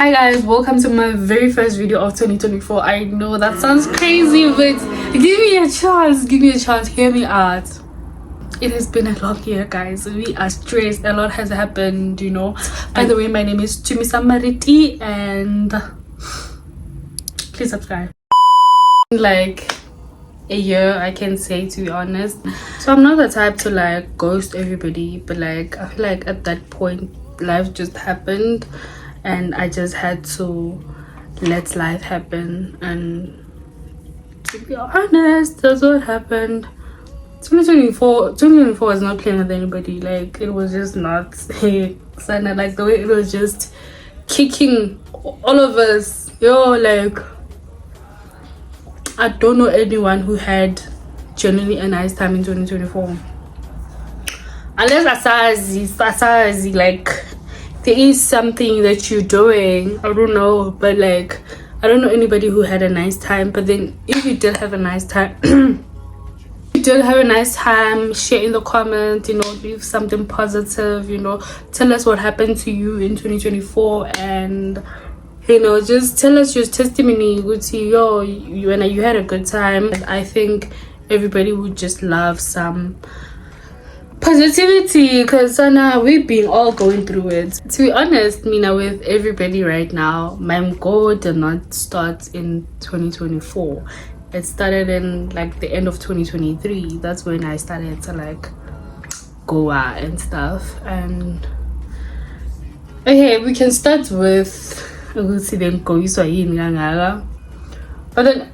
Hi guys, welcome to my very first video of 2024. I know that sounds crazy, but give me a chance, hear me out. It has been a long year, guys. We are stressed, a lot has happened, you know. By the way, my name is Tumi.mrt and please subscribe. Like a year, I can say, to be honest. So I'm not the type to like ghost everybody, but like I feel like at that point life just happened and I just had to let life happen. And to be honest, that's what happened. 2024 was not playing with anybody. Like, it was just not like the way it was just kicking all of us. Like, I don't know anyone who had genuinely a nice time in 2024, unless asazi like there is something that you're doing, I don't know, but like I don't know anybody who had a nice time. But then if you did have a nice time share in the comments, you know, leave something positive, you know, tell us what happened to you in 2024, and you know, just tell us your testimony. Good to you had a good time. I think everybody would just love some positivity, because we've been all going through it. To be honest, Mina, with everybody right now, my goal did not start in 2024. It started in like the end of 2023. That's when I started to like go out and stuff. And okay, we can start with but then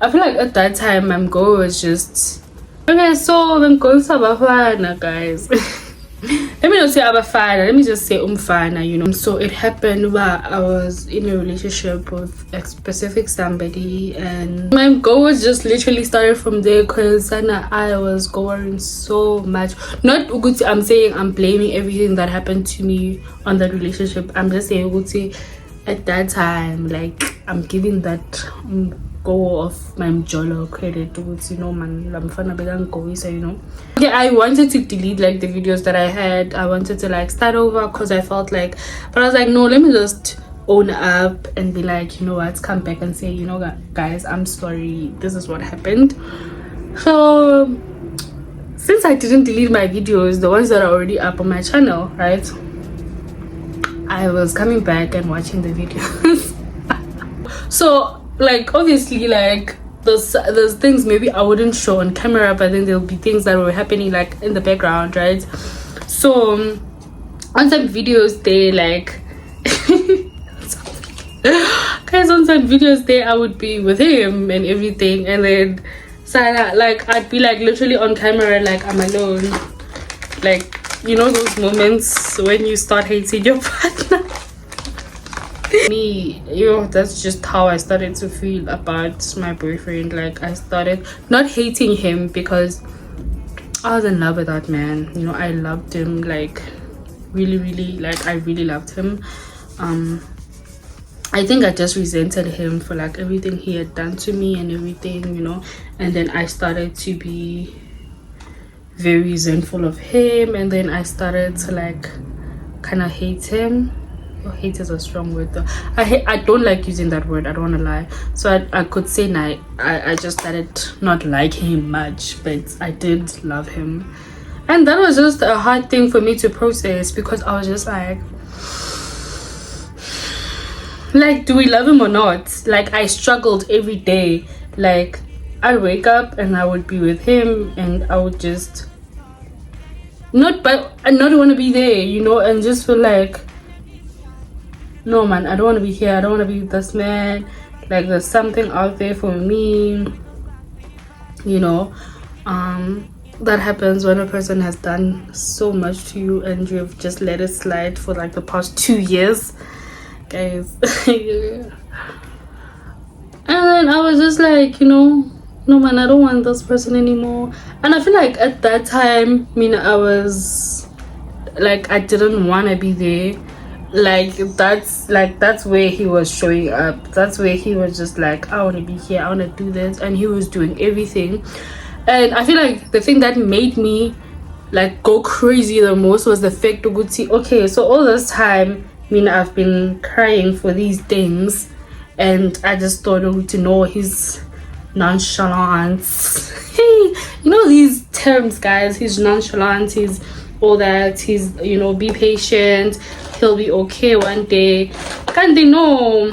I feel like at that time my goal was just okay. So then go to guys. Let me not say abafana, let me just say umfana, you know. So it happened while I was in a relationship with a specific somebody, and my goal was just literally started from there, because I was going so much. Not Uguti, I'm saying I'm blaming everything that happened to me on that relationship. I'm just saying Uguti, at that time, like, I'm giving that go of my MJOLO credit towards, you know, man, you know. Okay, I wanted to delete like the videos that I had. I wanted to like start over, because I felt like, but I was like, no, let me just own up and be like, you know what, come back and say, you know, guys, I'm sorry, this is what happened. So since I didn't delete my videos, the ones that are already up on my channel, right, I was coming back and watching the videos. So like, obviously, like there's things maybe I wouldn't show on camera, but then there'll be things that were happening like in the background, right? So on some videos they like guys, on some videos there I would be with him and everything, and then so like I'd be like literally on camera, like I'm alone, like, you know, those moments when you start hating your partner. Me, that's just how I started to feel about my boyfriend. Like, I started not hating him, because I was in love with that man, you know. I loved him, like really, like I really loved him. I think I just resented him for like everything he had done to me and everything, you know. And then I started to be very resentful of him, and then I started to like kind of hate him. Hate is a strong word though. I don't like using that word, I don't want to lie. So I could say I just started not liking him much, but I did love him. And that was just a hard thing for me to process, because I was just like, do we love him or not? Like, I struggled every day. Like, I'd wake up and I would be with him, and I would just not want to be there, you know, and just feel like, no man, I don't want to be here, I don't want to be with this man. Like, there's something out there for me, you know. That happens when a person has done so much to you and you've just let it slide for like the past 2 years, guys. And then I was just like, you know, no man, I don't want this person anymore. And I feel like at that time, I mean, I was like, I didn't want to be there. Like, that's where he was showing up. That's where he was just like, I want to be here, I want to do this, and he was doing everything. And I feel like the thing that made me like go crazy the most was the fact of, okay, so all this time mean, I've been crying for these things, and I just thought to know his nonchalance. Hey, you know these terms, guys. He's nonchalant. He's all that. He's, you know, be patient. He'll be okay one day. Can't they know?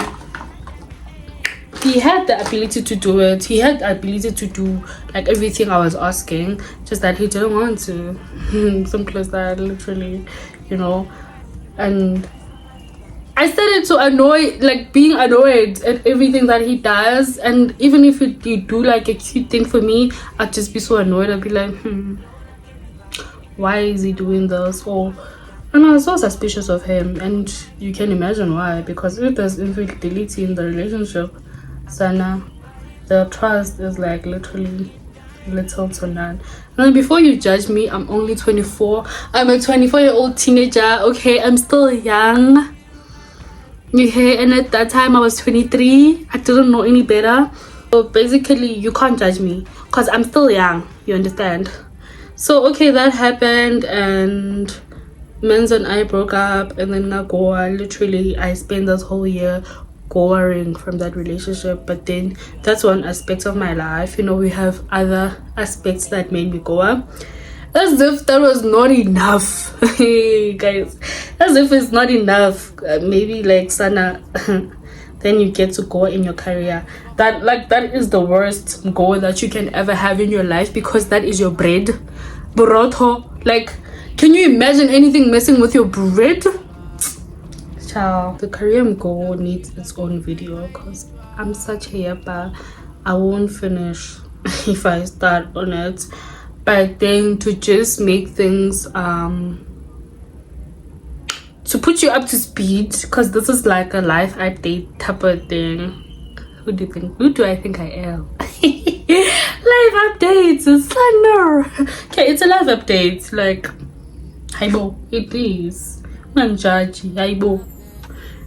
He had the ability to do it. He had the ability to do like everything I was asking, just that he didn't want to. Simple as that, literally, you know. And I started to being annoyed at everything that he does. And even if you do like a cute thing for me, I'd just be so annoyed. I'd be like, why is he doing this? And I was so suspicious of him, and you can imagine why. Because if there's infidelity in the relationship, Sana, the trust is like literally little to none. And then before you judge me, I'm only 24. I'm a 24-year-old teenager. Okay, I'm still young. Okay, and at that time I was 23. I didn't know any better. So basically, you can't judge me because I'm still young. You understand? So okay, that happened, and Men's and I broke up, and then Nagoa, literally I spent this whole year going from that relationship. But then that's one aspect of my life, you know. We have other aspects that made me go up, as if that was not enough. Hey guys, as if it's not enough. Maybe like Sana then you get to go in your career. That is the worst goal that you can ever have in your life, because that is your bread. Burotho, like, can you imagine anything messing with your bread? Ciao. The career goal needs its own video, because I'm such a yappa. I won't finish if I start on it. But then to just make things to put you up to speed, because this is like a life update type of thing. Who do I think I am? Live updates, Sunner. Okay, it's a live update. Like, Haibo, it is. I'm judgy, Haibo.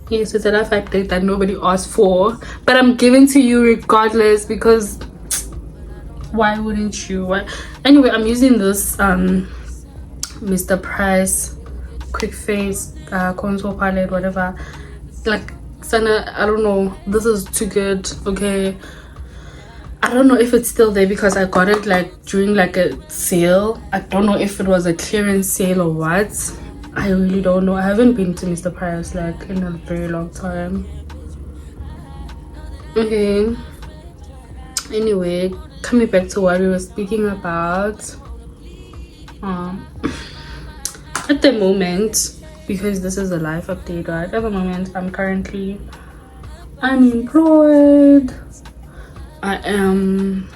Yes, it's a live update that nobody asked for, but I'm giving to you regardless, because why wouldn't you? Why? Anyway, I'm using this Mr. Price quick face contour palette, whatever. Like, Sana, I don't know, this is too good. Okay, I don't know if it's still there, because I got it like during like a sale. I don't know if it was a clearance sale or what. I really don't know. I haven't been to Mr. Price like in a very long time. Okay, anyway, coming back to what we were speaking about. At the moment, because this is a life update, right? At the moment, I'm currently unemployed. I am,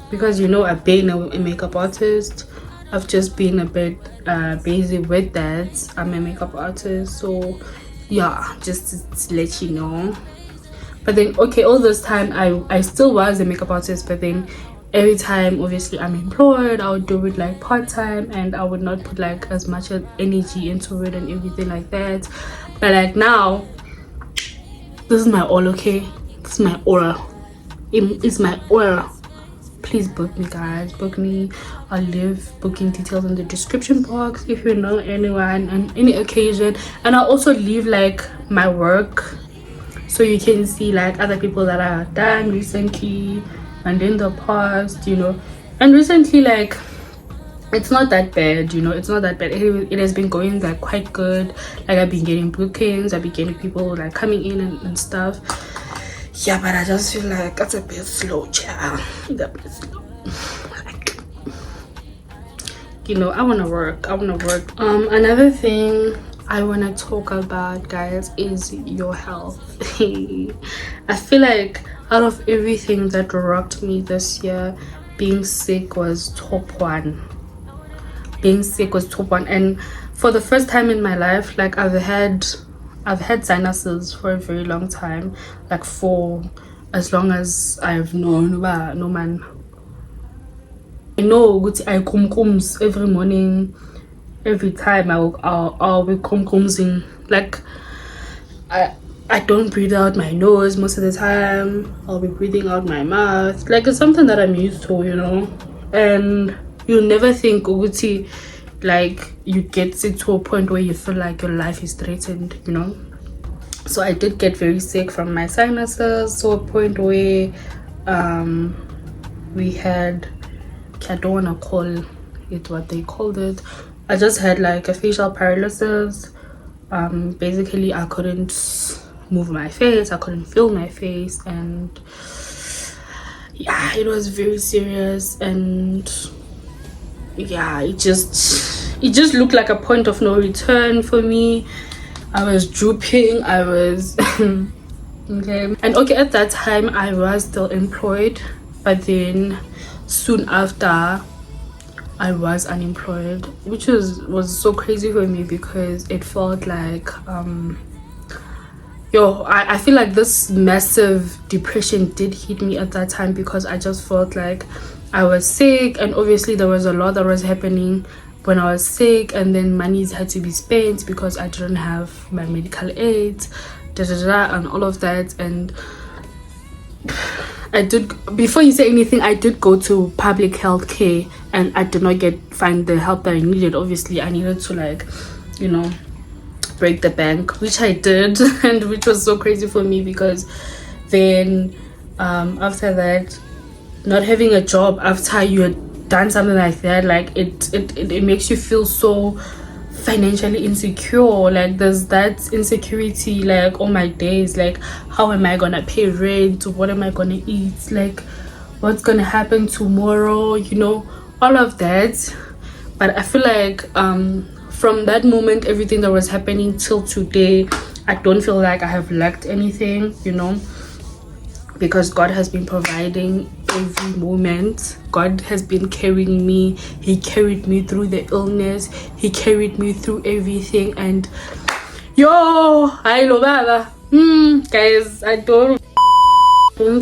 because you know, I've been a makeup artist. I've just been a bit busy with that. I'm a makeup artist, so yeah, just to let you know. But then, okay, all this time I still was a makeup artist, but then every time obviously I'm employed, I would do it like part-time, and I would not put like as much energy into it and everything like that. But like now, this is my all. Okay, this is my all. It's my all. Please book me, guys, book me. I'll leave booking details in the description box if you know anyone on any occasion, and I'll also leave like my work, so you can see like other people that I have done recently and in the past, you know. And recently, like, it's not that bad, you know. It's not that bad. It has been going like quite good. Like, I've been getting bookings, I've been getting people like coming in and stuff. Yeah, but I just feel like that's a bit slow, child. It's a bit slow. Like, you know, I want to work. Another thing I want to talk about, guys, is your health. I feel like out of everything that rocked me this year, being sick was top one. And for the first time in my life, like, I've had sinuses for a very long time, like for as long as I've known. No man, I know I kumkums every morning. Every time I'll be kumkumsing. Like, I don't breathe out my nose most of the time. I'll be breathing out my mouth. Like, it's something that I'm used to, you know. And you'll never think Uguti, like, you get to a point where you feel like your life is threatened, you know. So I did get very sick from my sinuses to a point where we had, I don't want to call it what they called it. I just had like a facial paralysis. Basically I couldn't move my face, I couldn't feel my face, and yeah, it was very serious. And yeah, it just looked like a point of no return for me. I was drooping, I was okay. And okay, at that time I was still employed, but then soon after I was unemployed, which was so crazy for me, because it felt like I feel like this massive depression did hit me at that time, because I just felt like I was sick, and obviously there was a lot that was happening when I was sick, and then monies had to be spent because I didn't have my medical aid, and all of that. And I did, before you say anything, I did go to public health care, and I did not find the help that I needed. Obviously I needed to, like, you know, break the bank, which I did, and which was so crazy for me, because then after that, not having a job after you had done something like that, like it makes you feel so financially insecure. Like there's that insecurity, like, oh my days, like how am I gonna pay rent, what am I gonna eat, like what's gonna happen tomorrow, you know, all of that. But I feel like from that moment, everything that was happening till today, I don't feel like I have lacked anything, you know, because God has been providing every moment. God has been carrying me. He carried me through the illness, he carried me through everything. And I love baba. Guys, I don't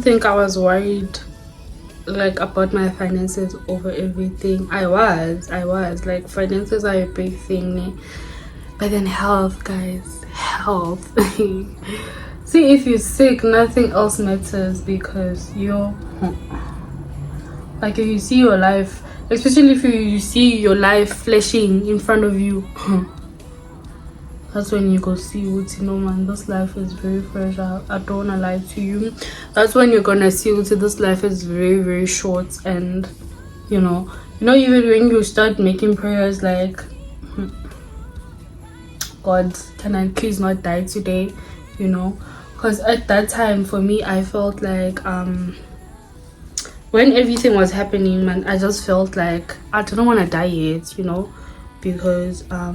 think I was worried like about my finances over everything. I was like, finances are a big thing, né? But then health, guys, health. See, if you're sick, nothing else matters, because like, if you see your life, especially if you see your life flashing in front of you, that's when you go see what, you know, man, this life is very fragile. I don't wanna lie to you. That's when you're gonna see what this life is very, very short. And you know, even when you start making prayers like, God, can I please not die today, you know? Because at that time, for me, I felt like when everything was happening, man, I just felt like I don't want to die yet, you know, because I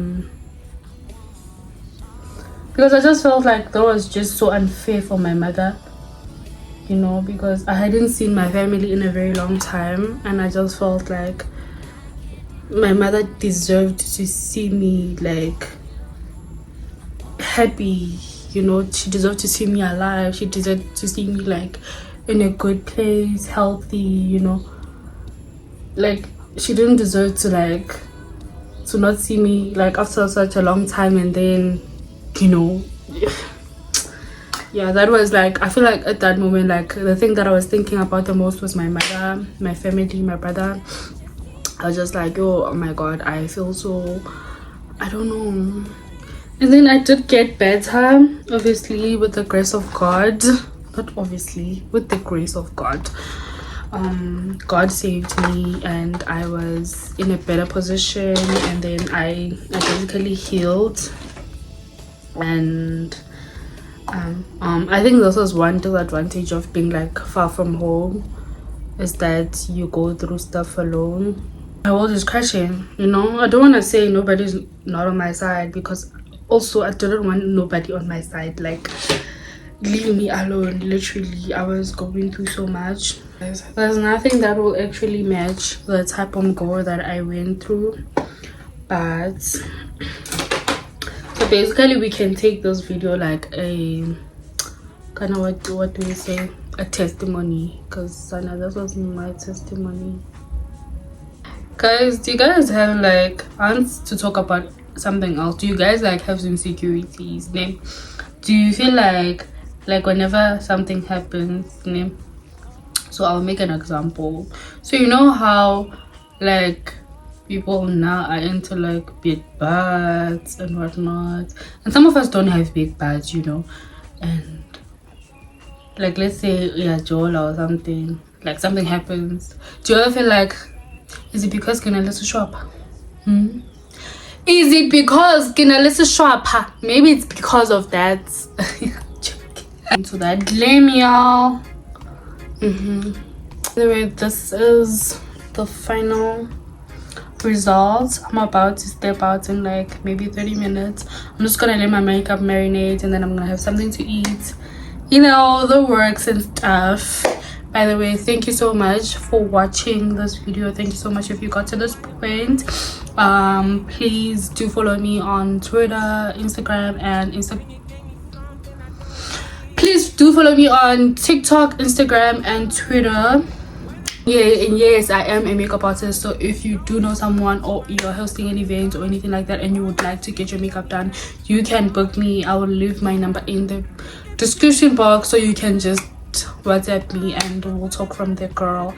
just felt like that was just so unfair for my mother, you know, because I hadn't seen my family in a very long time, and I just felt like my mother deserved to see me like happy, you know. She deserved to see me alive. She deserved to see me like in a good place, healthy, you know. Like, she didn't deserve to not see me like after such a long time. And then, you know, yeah, that was like, I feel like at that moment, like the thing that I was thinking about the most was my mother, my family, my brother. I was just like, oh my God, I feel so, I don't know. And then I did get better, obviously, with the grace of God. Not obviously, with the grace of God. God saved me, and I was in a better position. And then I basically healed. And I think this was one disadvantage of being like far from home, is that you go through stuff alone. My world is crashing, you know. I don't want to say nobody's not on my side, because also I didn't want nobody on my side, like leave me alone. Literally, I was going through so much. There's nothing that will actually match the type of goal that I went through. But so basically, we can take this video like a kind of, what do we say, a testimony, because this was my testimony. Guys, do you guys have like, I want to talk about something else. Do you guys like have insecurities? Do you feel like whenever something happens, so I'll make an example. So you know how like people now are into like big butts and whatnot, and some of us don't have big butts, you know. and like let's say MJOLO or something, like something happens, do you ever feel like, is it because let's shop? Is it because let's shop? Maybe it's because of that. Into that glam, y'all. Anyway, this is the final result. I'm about to step out in like maybe 30 minutes. I'm just gonna let my makeup marinate, and then I'm gonna have something to eat, you know, the works and stuff. By the way, thank you so much for watching this video. Thank you so much if you got to this point. Please do follow me on Twitter, Instagram, and please do follow me on TikTok, Instagram, and Twitter. Yeah, and yes, I am a makeup artist. So if you do know someone, or you're hosting an event or anything like that, and you would like to get your makeup done, you can book me. I will leave my number in the description box, so you can just WhatsApp me and we'll talk from there, girl.